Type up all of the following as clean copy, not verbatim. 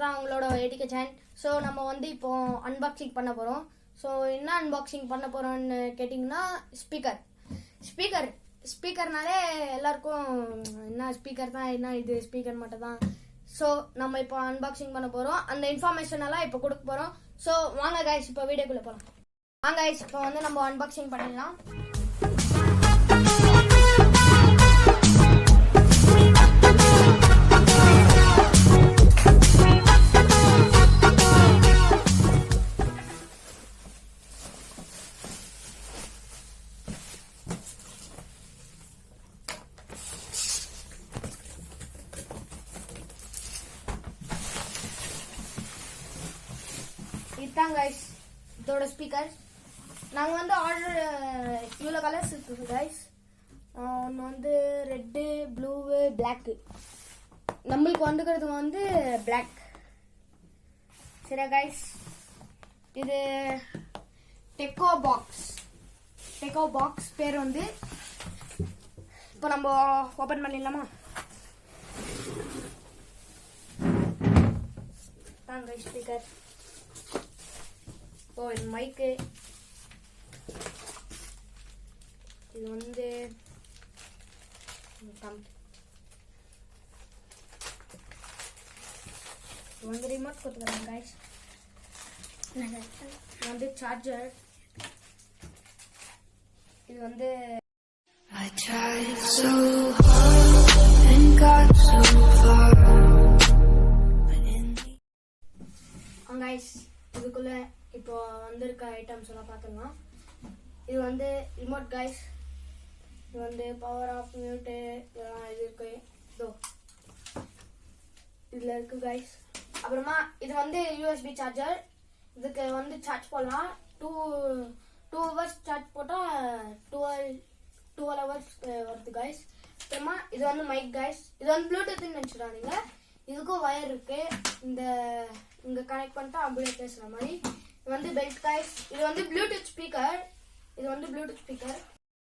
தான் உங்களோட ATK channel. So நம்ம வந்து இப்போ அன்பாக்சிங் பண்ண போகிறோம். ஸோ என்ன அன்பாக்சிங் பண்ண போகிறோம்னு கேட்டிங்கன்னா ஸ்பீக்கர்னாலே எல்லாருக்கும் என்ன ஸ்பீக்கர் தான், என்ன இது ஸ்பீக்கர் மட்டும் தான். ஸோ நம்ம இப்போ அன்பாக்சிங் பண்ண போகிறோம். அந்த இன்ஃபர்மேஷன் எல்லாம் இப்போ கொடுக்க போகிறோம். ஸோ வாங்க கைஸ் இப்போ வீடியோக்குள்ளே போகலாம். வாங்க கைஸ் இப்போ வந்து நம்ம அன்பாக்சிங் பண்ணிடலாம். இதுதான் கைஸ் இதோட ஸ்பீக்கர். நாங்கள் வந்து ஆர்டர் இவ்வளோ கலர்ஸ் இருக்குது கைஸ். ஒன்று வந்து ரெட்டு, ப்ளூவு, பிளாக்கு. நம்மளுக்கு வந்துக்கிறது வந்து பிளாக். சரியா கைஸ், இது டெக்கோபாக்ஸ் பேர் வந்து. இப்போ நம்ம ஓப்பன் பண்ணிடலாமா? தாங்க ஸ்பீக்கர். ஓ இது மைக்கு. இது வந்து ரிமோட் கொடுத்துக்கிறேன் கைஸ். இது வந்து சார்ஜர். இது வந்து கைஸ் இதுக்குள்ள இப்போ வந்திருக்க ஐட்டம்ஸ் எல்லாம் பார்த்துக்கலாம். இது வந்து ரிமோட் கைஸ். இது வந்து பவர் ஆஃப், மியூட்டு இதெல்லாம் இது இருக்கு. இதோ இதில் இருக்கு கைஸ். அப்புறமா இது வந்து யூஎஸ்பி சார்ஜர். இதுக்கு வந்து சார்ஜ் போடலாம். 2 ஹவர்ஸ் சார்ஜ் போட்டால் 12 ஹவர்ஸ் வருது கைஸ். அப்புறமா இது வந்து மைக் கைஸ். இது வந்து ப்ளூடூத்னு நினச்சிடாதீங்க. இதுக்கும் வயர் இருக்கு. இங்கே கனெக்ட் பண்ணிட்டா அப்படியே பேசுகிற மாதிரி. இது வந்து பெல்ட் கைஸ். இது வந்து ப்ளூடூத் ஸ்பீக்கர்.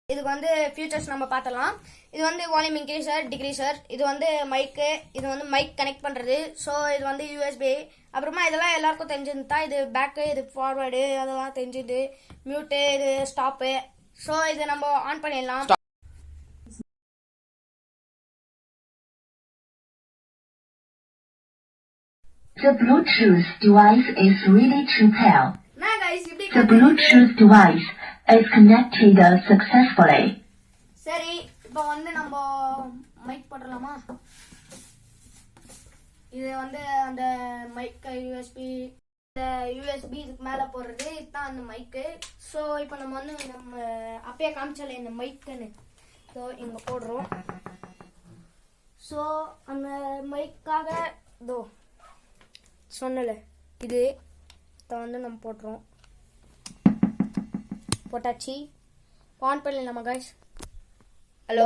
இதுக்கு வந்து ஃபியூச்சர்ஸ் நம்ம பார்த்தலாம். இது வந்து வால்யூம் இன்க்ரீசர், டிக்ரீசர். இது வந்து மைக்கு. இது வந்து மைக் கனெக்ட் பண்ணுறது. ஸோ இது வந்து யூஎஸ்பி. அப்புறமா இதெல்லாம் எல்லாருக்கும் தெரிஞ்சிருந்தா இது பேக்கு, இது ஃபார்வேர்டு, அதெல்லாம் தெரிஞ்சுது. மியூட்டு, இது ஸ்டாப்பு. ஸோ இது நம்ம ஆன் பண்ணிடலாம். The Bluetooth device is ready to pair. The Bluetooth device is connected successfully. சரி இப்போ வந்து நம்ம மைக் போடலாமா? இது வந்து அந்த மைக் யூஎஸ்பி. இந்த யூஎஸ்பி இதுக்கு மேலே போடுறது இதுதான் அந்த மைக்கு. ஸோ இப்போ நம்ம வந்து அப்பயே காமிச்சாலே இந்த மைக்குன்னு ஸோ இங்கே போடுறோம். ஸோ அந்த மைக்காக இதோ சொன்னல இது வந்து நம்ம போட்டுறோம். போட்டாச்சு. ஆன் பண்ணலாமா கைஸ்? ஹலோ.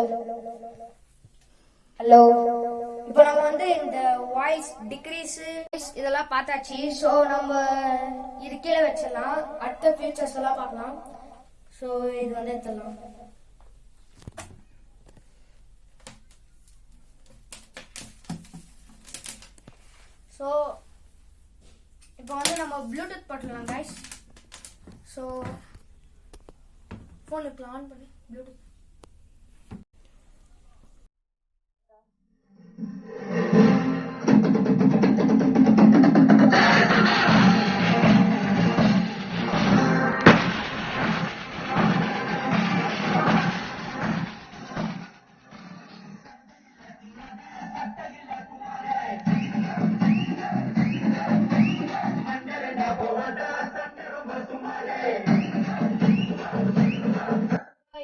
இப்போ நம்ம வந்து இந்த வாய்ஸ் டிக்ரீஸ் இதெல்லாம் பார்த்தாச்சு. ஸோ நம்ம இது கீழே வச்சிடலாம். அடுத்த ஃபியூச்சர்ஸ் எல்லாம் பார்க்கலாம். ஸோ இது வந்து எடுத்துடலாம். ஸோ இப்போ வந்து நம்ம ப்ளூடூத் போட்டுடலாம் கைஸ். ஸோ ஃபோனுக்கு ஆன் பண்ணி ப்ளூடூத்.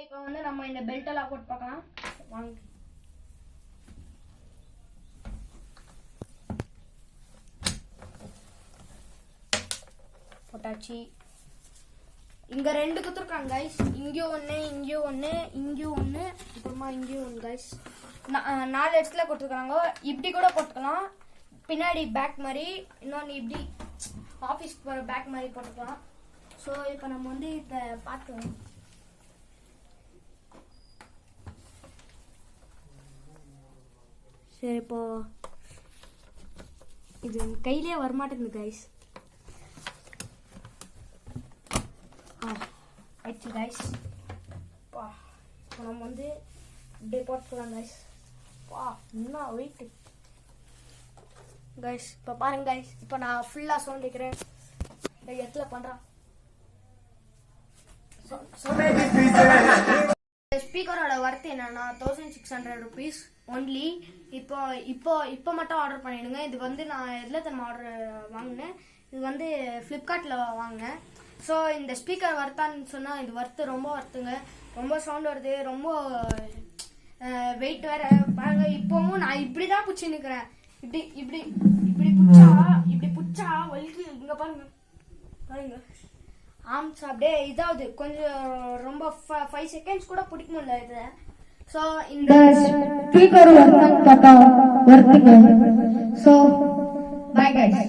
இப்போ வந்து நம்ம இந்த பெல்ட் எல்லாம் போட்டு பார்க்கலாம் வாங்க. போட்டாச்சு. இங்க 2 குத்துருக்காங்க கைஸ். இங்கேயும் ஒன்று, இங்கேயும் ஒன்று, இங்கேயும் ஒன்று, அப்புறமா இங்கேயும் ஒன்று கைஸ். 4 இடத்துல கொடுத்துருக்காங்க. இப்படி கூட போட்டுக்கலாம். பின்னாடி பேக் மாதிரி, இன்னொன்று இப்படி ஆஃபீஸ்க்கு போகிற பேக் மாதிரி போட்டுக்கலாம். ஸோ இப்போ நம்ம வந்து இதை பார்த்துக்கலாம். சரி இப்போ இது கையிலே வரமாட்டேங்குது கைஸ். ஆயிடுச்சு கைஸ். இப்போ நம்ம வந்து இப்படியே போட்டுக்கலாம் கைஸ். என்ன வெயிட் கைஸ். இப்போ பாருங்க கைஸ், இப்போ நான் ஃபுல்லாக சவுண்ட் வைக்கிறேன். இடத்துல பண்ணுறான் ஸ்பீக்கரோட ஒர்த் என்னன்னா 1600 rupees ஒன்லி. இப்போ மட்டும் ஆர்டர் பண்ணிடுங்க. இது வந்து நான் எதில் தரமா ஆர்டர் வாங்கினேன், இது வந்து ஃப்ளிப்கார்ட்டில் வாங்கினேன். ஸோ இந்த ஸ்பீக்கர் ஒர்த்தான்னு சொன்னால் இது ஒர்த்து, ரொம்ப ஒர்த்துங்க. ரொம்ப சவுண்ட் வருது, ரொம்ப வெயிட் வேற பாருங்க. இப்போவும் நான் இப்படி தான் பிடிச்சி நிற்கிறேன். இப்படி இப்படி இப்படி பிடிச்சா வலிக்கு. இங்கே பாருங்க பாருங்க ஆம்ஸ் அப்படியே இதாவது கொஞ்சம் ரொம்ப 5 seconds கூட பிடிக்க முடியல இது. ஸோ இந்த ஸ்பீக்கர் ஒர்த்துங்க. So bye guys.